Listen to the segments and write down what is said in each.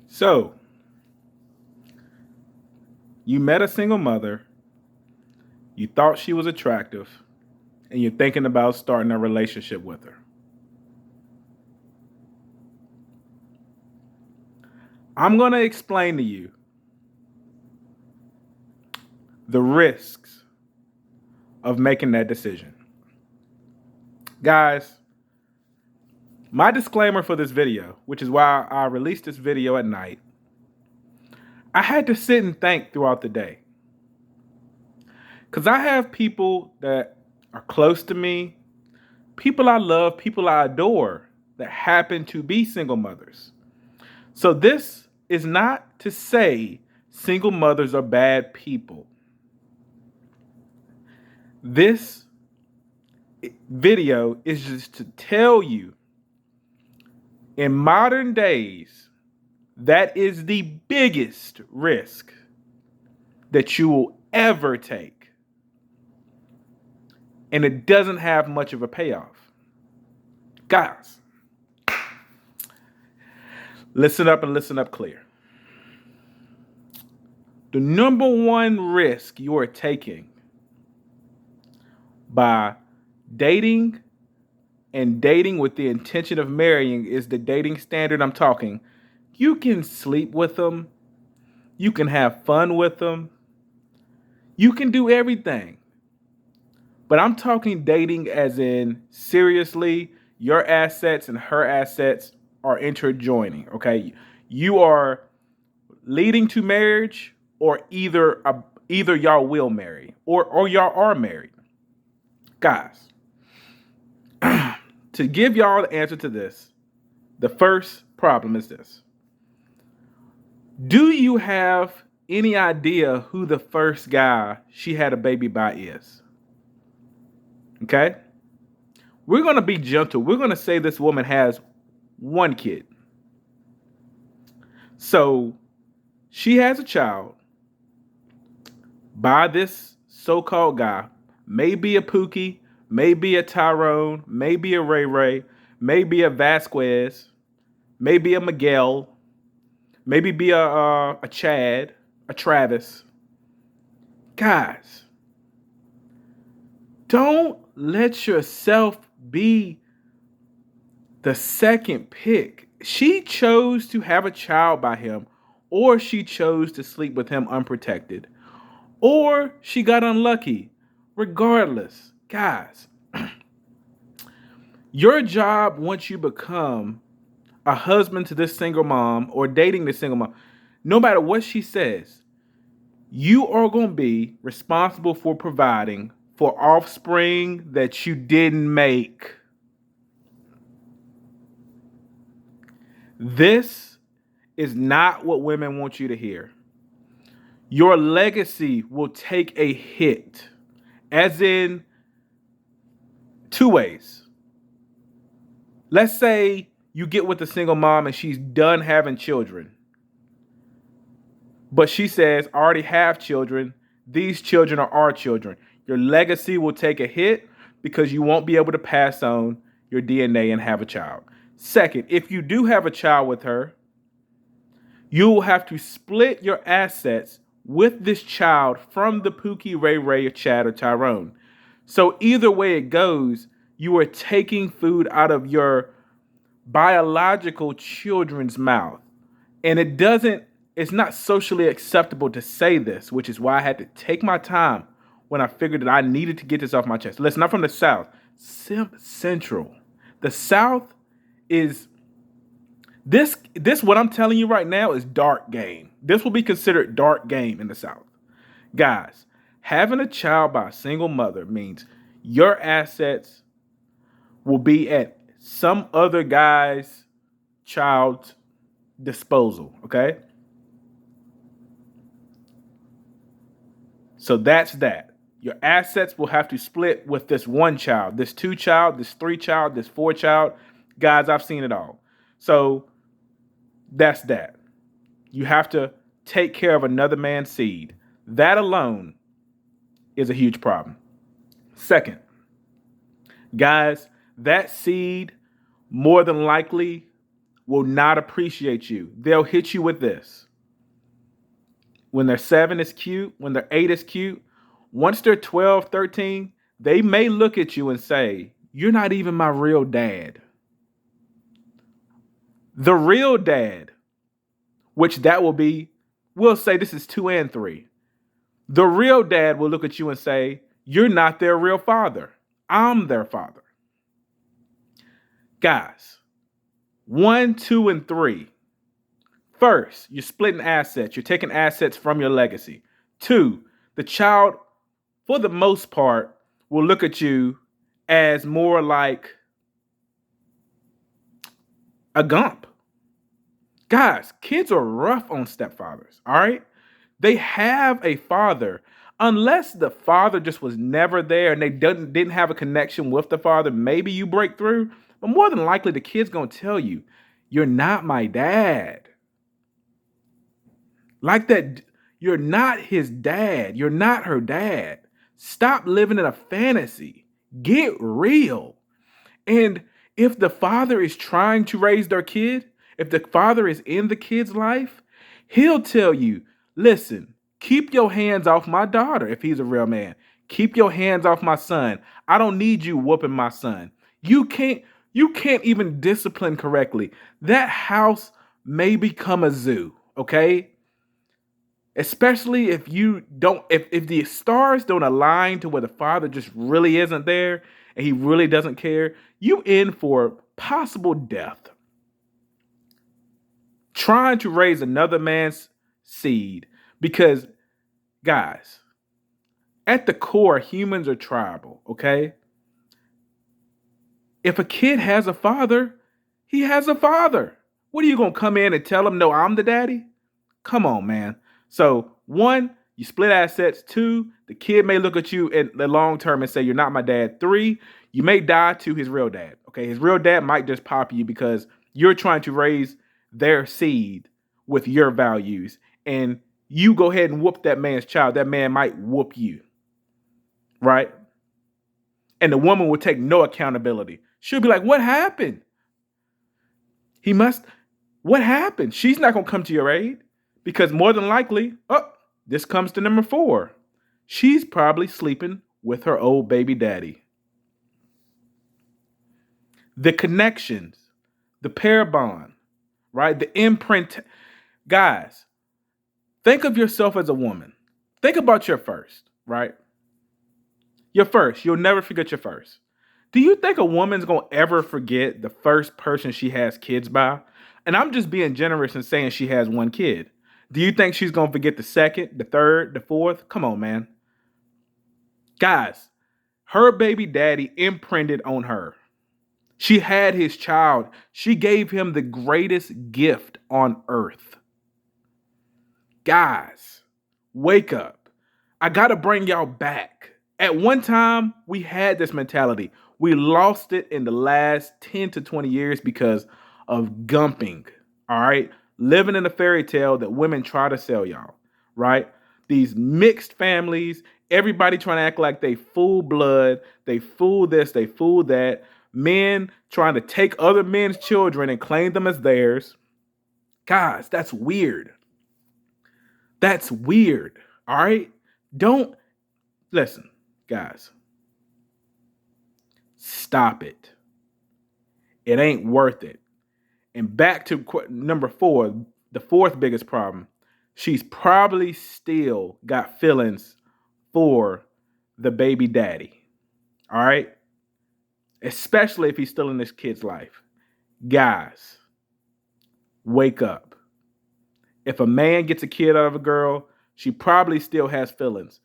So, you met a single mother, you thought she was attractive, and you're thinking about starting a relationship with her. I'm going to explain to you the risks of making that decision. Guys, my disclaimer for this video, which is why I released this video at night, I had to sit and think throughout the day. Because I have people that are close to me, people I love, people I adore that happen to be single mothers. So this is not to say single mothers are bad people. This video is just to tell you, in modern days, that is the biggest risk that you will ever take. And it doesn't have much of a payoff. Guys, listen up and listen up clear. The number one risk you are taking by dating and dating with the intention of marrying is the dating standard I'm talking. You can sleep with them. You can have fun with them. You can do everything. But I'm talking dating as in seriously, your assets and her assets are interjoining, okay? You are leading to marriage, or either y'all will marry or y'all are married. Guys, to give y'all the answer to this, the first problem is this. Do you have any idea who the first guy she had a baby by is? Okay? We're going to be gentle. We're going to say this woman has one kid. So she has a child by this so-called guy. Maybe a Pookie, maybe a Tyrone, maybe a Ray Ray, maybe a Vasquez, maybe a Miguel, maybe be a Chad, a Travis. Guys, don't let yourself be the second pick. She chose to have a child by him, or she chose to sleep with him unprotected, or she got unlucky. Regardless, guys, your job once you become a husband to this single mom or dating this single mom, no matter what she says, you are going to be responsible for providing for offspring that you didn't make. This is not what women want you to hear. Your legacy will take a hit, as in two ways. Let's say you get with a single mom and she's done having children, but she says, I already have children. These children are our children. Your legacy will take a hit because you won't be able to pass on your DNA and have a child. Second, if you do have a child with her, you will have to split your assets with this child from the Pookie, Ray Ray, or Chad, or Tyrone. So either way it goes, you are taking food out of your biological children's mouth. And it's not socially acceptable to say this, which is why I had to take my time when I figured that I needed to get this off my chest. Listen, I'm from the South. Central. The South is this what I'm telling you right now is dark game. This will be considered dark game in the South. Guys, having a child by a single mother means your assets will be at some other guy's child's disposal, okay? So that's that. Your assets will have to split with this one child, this two child, this three child, this four child. Guys, I've seen it all. So that's that. You have to take care of another man's seed. That alone is a huge problem. Second, guys, that seed more than likely will not appreciate you. They'll hit you with this. When they're 7 is cute, when they're 8 is cute. Once they're 12, 13, they may look at you and say, "You're not even my real dad." The real dad, which that will be, we'll say this is 2 and 3. The real dad will look at you and say, "You're not their real father. I'm their father." Guys, 1, 2, and 3. First, you're splitting assets. You're taking assets from your legacy. 2, the child, for the most part, will look at you as more like a gump. Guys, kids are rough on stepfathers, all right? They have a father. Unless the father just was never there and they didn't have a connection with the father, maybe you break through. But more than likely, the kid's going to tell you, "You're not my dad." Like that, you're not his dad. You're not her dad. Stop living in a fantasy. Get real. And if the father is trying to raise their kid, if the father is in the kid's life, he'll tell you, "Listen, keep your hands off my daughter." If he's a real man, "Keep your hands off my son. I don't need you whooping my son. You can't even discipline correctly. That house may become a zoo, okay? Especially if you don't, if the stars don't align to where the father just really isn't there and he really doesn't care, you in for possible death. Trying to raise another man's seed, because guys, at the core, humans are tribal, okay? If a kid has a father, he has a father. What are you gonna come in and tell him, "No, I'm the daddy"? Come on, man. So 1, you split assets. 2, the kid may look at you in the long term and say, "You're not my dad." 3, you may die to his real dad. Okay, his real dad might just pop you because you're trying to raise their seed with your values, and you go ahead and whoop that man's child. That man might whoop you, right? And the woman will take no accountability. She'll be like, "What happened? He must, what happened?" She's not going to come to your aid because more than likely, this comes to number 4. She's probably sleeping with her old baby daddy. The connections, the pair bond, right? The imprint. Guys, think of yourself as a woman. Think about your first, right? Your first. You'll never forget your first. Do you think a woman's going to ever forget the first person she has kids by? And I'm just being generous and saying she has 1 kid. Do you think she's going to forget the second, the third, the fourth? Come on, man. Guys, her baby daddy imprinted on her. She had his child. She gave him the greatest gift on earth. Guys, wake up. I got to bring y'all back. At one time, we had this mentality. We lost it in the last 10 to 20 years because of gumping, all right? Living in a fairy tale that women try to sell y'all, right? These mixed families, everybody trying to act like they full blood, they fool this, they fool that. Men trying to take other men's children and claim them as theirs. Guys, that's weird. That's weird, all right? Don't, listen, guys. Stop it. It ain't worth it. And back to number 4, the 4th biggest problem. She's probably still got feelings for the baby daddy. All right? Especially if he's still in this kid's life. Guys, wake up. If a man gets a kid out of a girl, she probably still has feelings.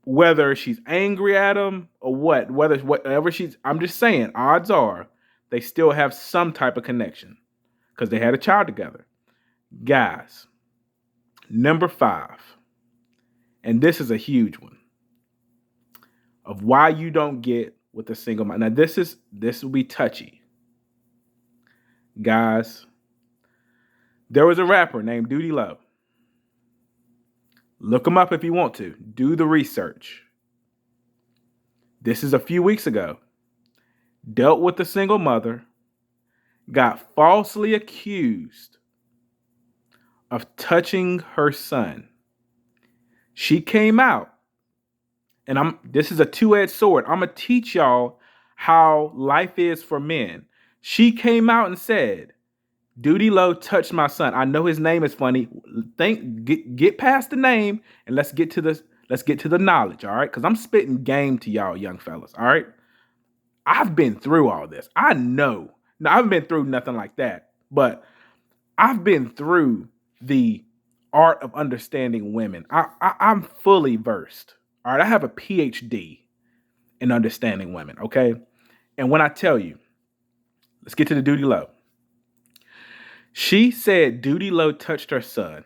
Whether she's angry at him or whatever I'm just saying, odds are they still have some type of connection because they had a child together. Guys, number 5, and this is a huge one, of why you don't get with a single mom. Now, this will be touchy. Guys, there was a rapper named Duty Love. Look him up if you want to. Do the research. This is a few weeks ago. Dealt with a single mother. got falsely accused of touching her son. She came out, and this is a two-edged sword. I'm gonna teach y'all how life is for men. She came out and said, Duty Low touched my son. I know his name is funny. Get past the name and let's get to the knowledge, all right? Because I'm spitting game to y'all young fellas, all right? I've been through all this. I know. Now, I haven't been through nothing like that, but I've been through the art of understanding women. I'm fully versed. All right, I have a PhD in understanding women, okay? And when I tell you, let's get to the Duty Low. She said Duty Low touched her son.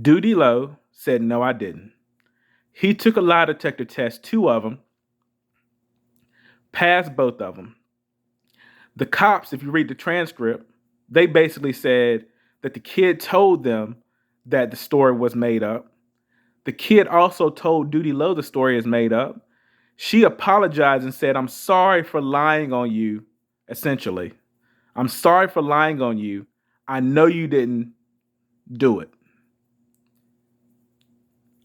Duty Low said, no, I didn't. He took a lie detector test, 2 of them, passed both of them. The cops, if you read the transcript, they basically said that the kid told them that the story was made up. The kid also told Duty Low the story is made up. She apologized and said, I'm sorry for lying on you, essentially. I'm sorry for lying on you. I know you didn't do it.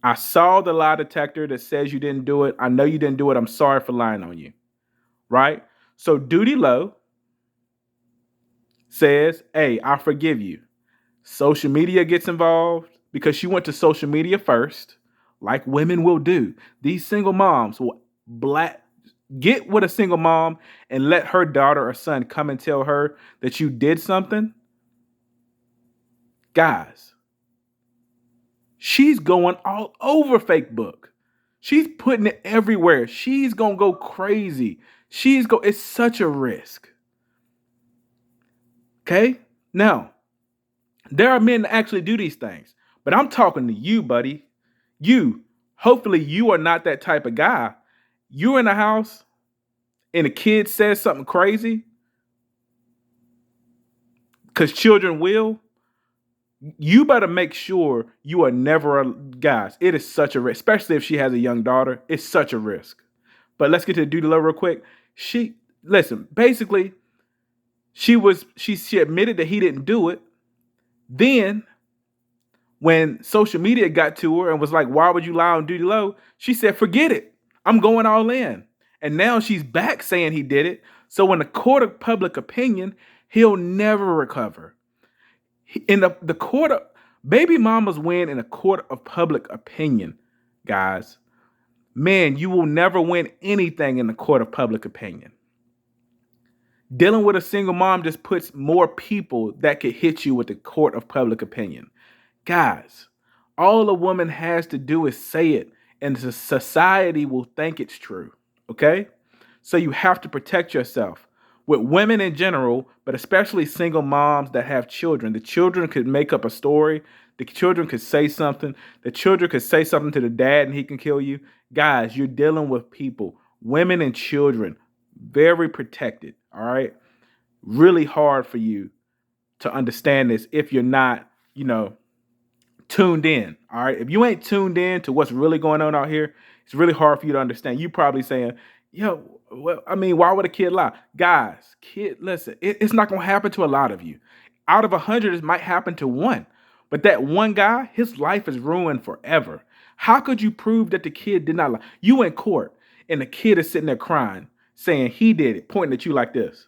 I saw the lie detector that says you didn't do it. I know you didn't do it. I'm sorry for lying on you. Right? So Duty Low says, hey, I forgive you. Social media gets involved because she went to social media first, like women will do. These single moms will get with a single mom and let her daughter or son come and tell her that you did something. Guys, she's going all over Facebook. She's putting it everywhere. She's going to go crazy. It's such a risk. Okay? Now, there are men that actually do these things, but I'm talking to you, buddy. Hopefully you are not that type of guy. You're in a house and a kid says something crazy, because children will. You better make sure you are never, guys, it is such a risk, especially if she has a young daughter. It's such a risk. But let's get to the Duty Low real quick. Basically, she admitted that he didn't do it. Then when social media got to her and was like, why would you lie on Duty Low? She said, forget it. I'm going all in. And now she's back saying he did it. So in the court of public opinion, he'll never recover. In the court of baby mamas win in a court of public opinion, guys. Man, you will never win anything in the court of public opinion. Dealing with a single mom just puts more people that could hit you with the court of public opinion. Guys, all a woman has to do is say it, and the society will think it's true. Okay? So you have to protect yourself. With women in general, but especially single moms that have children, the children could make up a story. The children could say something. The children could say something to the dad and he can kill you. Guys, you're dealing with people, women and children, very protected. All right? Really hard for you to understand this if you're not, tuned in. All right. If you ain't tuned in to what's really going on out here, it's really hard for you to understand. You probably saying, why would a kid lie? Guys, listen, it's not going to happen to a lot of you. Out of 100, it might happen to 1. But that one guy, his life is ruined forever. How could you prove that the kid did not lie? You in court and the kid is sitting there crying, saying he did it, pointing at you like this.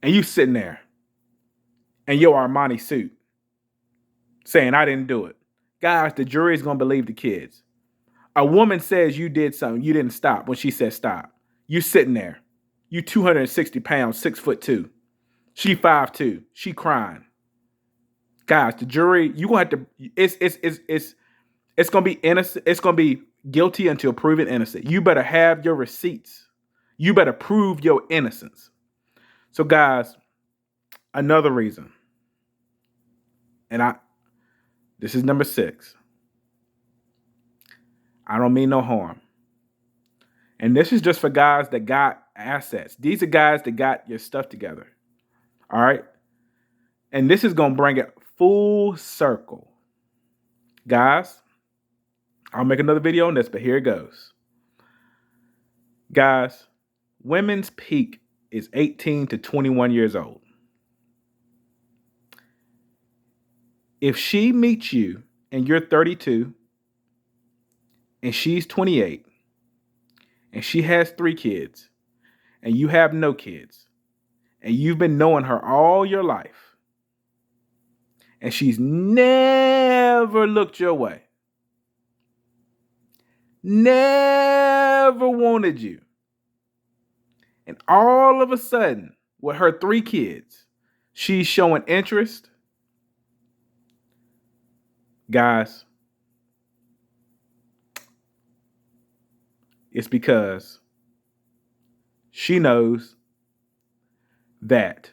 And you sitting there in your Armani suit saying, I didn't do it. Guys, the jury is going to believe the kids. A woman says you did something, you didn't stop when she said stop. You sitting there. You 260 pounds, 6'2". She 5'2". She crying. Guys, the jury, you gonna have to. It's gonna be innocent. It's gonna be guilty until proven innocent. You better have your receipts. You better prove your innocence. So, guys, another reason, and this is number 6. I don't mean no harm. And this is just for guys that got assets. These are guys that got your stuff together. All right. And this is going to bring it full circle. Guys, I'll make another video on this, but here it goes. Guys, women's peak is 18 to 21 years old. If she meets you and you're 32 and she's 28 and she has 3 kids and you have no kids and you've been knowing her all your life and she's never looked your way, never wanted you, and all of a sudden, with her 3 kids, she's showing interest, guys, it's because she knows that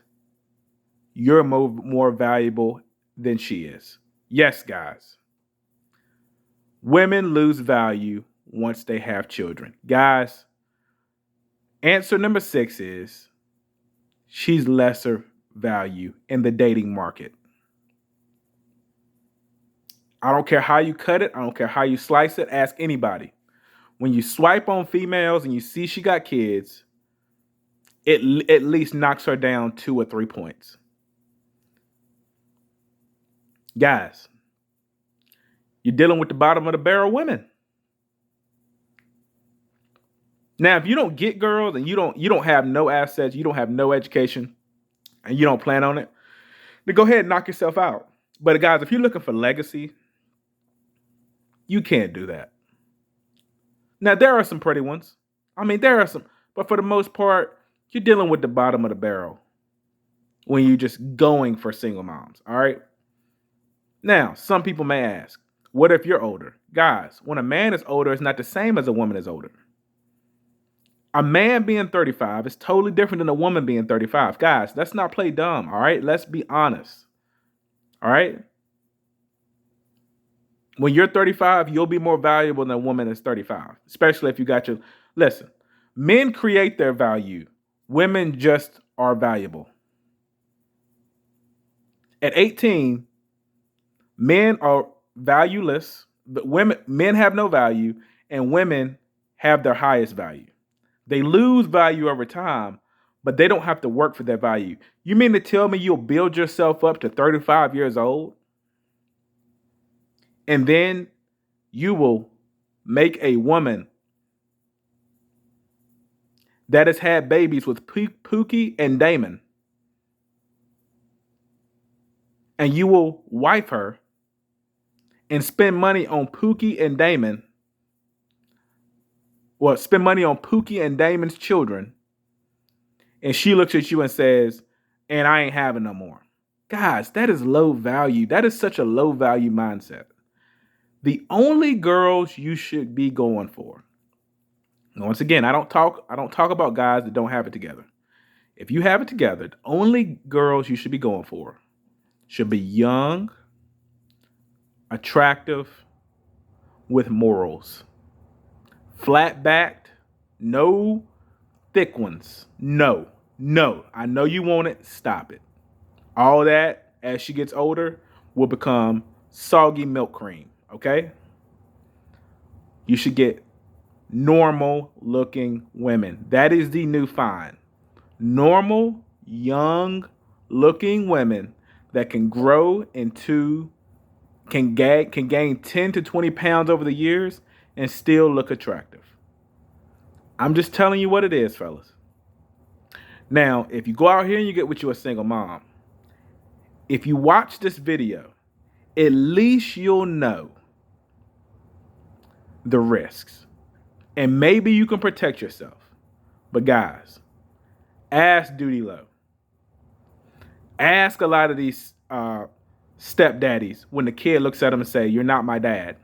you're more valuable than she is. Yes, guys. Women lose value once they have children. Guys, answer number 6 is she's lesser value in the dating market. I don't care how you cut it. I don't care how you slice it. Ask anybody. When you swipe on females and you see she got kids, it at least knocks her down 2 or 3 points. Guys, you're dealing with the bottom of the barrel women. Now, if you don't get girls and you don't have no assets, you don't have no education, and you don't plan on it, then go ahead and knock yourself out. But guys, if you're looking for legacy, you can't do that. Now, there are some pretty ones. I mean, there are some, but for the most part, you're dealing with the bottom of the barrel when you're just going for single moms, all right? Now, some people may ask, what if you're older? Guys, when a man is older, it's not the same as a woman is older. A man being 35 is totally different than a woman being 35. Guys, let's not play dumb, all right? Let's be honest, all right? When you're 35, you'll be more valuable than a woman that's 35, especially if you got your... Listen, men create their value. Women just are valuable. At 18, men are valueless, but men have no value, and women have their highest value. They lose value over time, but they don't have to work for their value. You mean to tell me you'll build yourself up to 35 years old, and then you will make a woman that has had babies with Pookie and Damon, and you will wife her and spend money on Pookie and Damon, well, spend money on Pookie and Damon's children, and she looks at you and says, and I ain't having no more. Guys, that is low value. That is such a low value mindset. The only girls you should be going for. Once again, I don't talk about guys that don't have it together. If you have it together, the only girls you should be going for should be young, attractive, with morals. Flat-backed, no thick ones. No. I know you want it. Stop it. All that, as she gets older, will become soggy milk cream, okay? You should get normal looking women. That is the new fine. Normal, young looking women that can grow into, can gain 10 to 20 pounds over the years and still look attractive. I'm just telling you what it is, fellas. Now, if you go out here and you get with you a single mom, if you watch this video, at least you'll know the risks. And maybe you can protect yourself. But guys, ask Duty Low. Ask a lot of these stepdaddies when the kid looks at them and say, you're not my dad.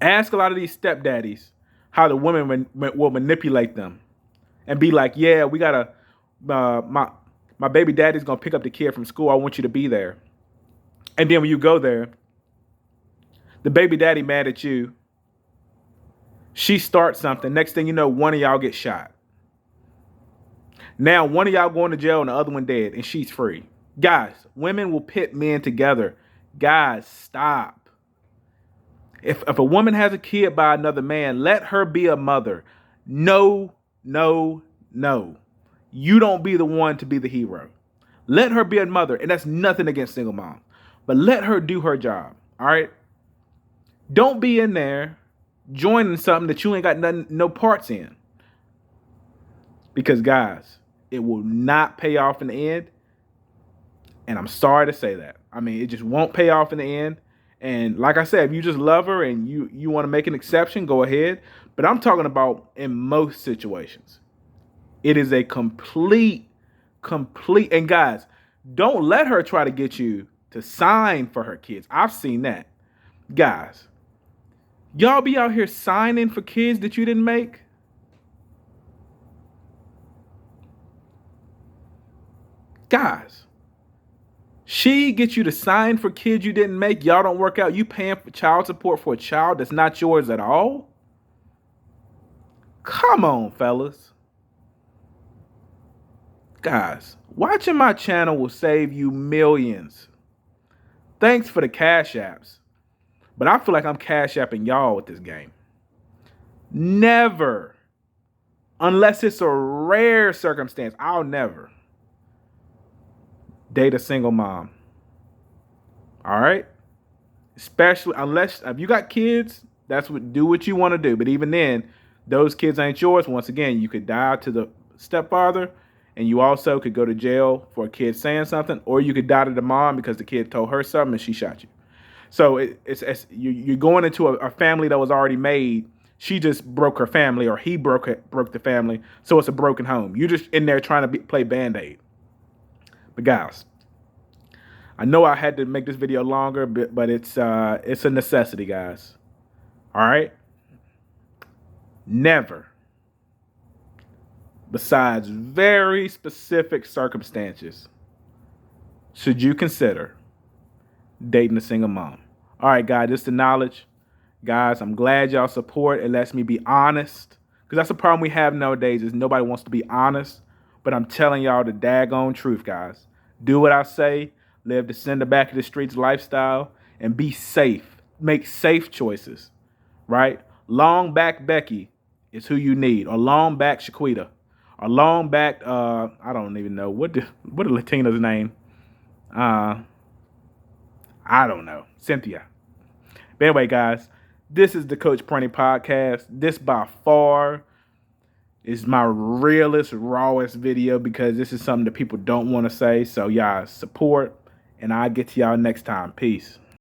Ask a lot of these stepdaddies how the women will manipulate them and be like, yeah, we gotta, my baby daddy's gonna pick up the kid from school. I want you to be there. And then when you go there, the baby daddy mad at you. She starts something. Next thing you know, one of y'all gets shot. Now one of y'all going to jail and the other one dead, and she's free. Guys, women will pit men together. Guys, stop. If a woman has a kid by another man, let her be a mother. No no, no. You don't be the one to be the hero. Let her be a mother, and that's nothing against single moms, but let her do her job. All right. Don't be in there joining something that you ain't got nothing, no parts in. Because guys, it will not pay off in the end. And I'm sorry to say that. I mean, it just won't pay off in the end. And like I said, if you just love her and you want to make an exception, go ahead. But I'm talking about in most situations. It is a complete, and guys, don't let her try to get you to sign for her kids. I've seen that. Guys, y'all be out here signing for kids that you didn't make? Guys, she gets you to sign for kids you didn't make. Y'all don't work out. You paying for child support for a child that's not yours at all? Come on, fellas. Guys, watching my channel will save you millions. Thanks for the cash apps. But I feel like I'm cash apping y'all with this game. Never, unless it's a rare circumstance, I'll never date a single mom. All right? Especially unless if you got kids, do what you want to do. But even then, those kids ain't yours. Once again, you could die to the stepfather, and you also could go to jail for a kid saying something, or you could die to the mom because the kid told her something and she shot you. So you're going into a family that was already made. She just broke her family, or he broke the family. So it's a broken home. You're just in there trying to play Band-Aid. But guys, I know I had to make this video longer, but it's a necessity, guys. All right? Never, besides very specific circumstances, should you consider dating a single mom. All right, guys, this is the knowledge. Guys, I'm glad y'all support. It lets me be honest. Because that's the problem we have nowadays is nobody wants to be honest. But I'm telling y'all the daggone truth, guys. Do what I say. Live the send the back of the streets lifestyle. And be safe. Make safe choices. Right? Long back Becky is who you need. Or long back Shaquita. Or long back, I don't even know. What the Latina's name? I don't know. Cynthia. But anyway, guys, this is the Coach Prunty podcast. This by far is my realest, rawest video because this is something that people don't want to say. So y'all support, and I'll get to y'all next time. Peace.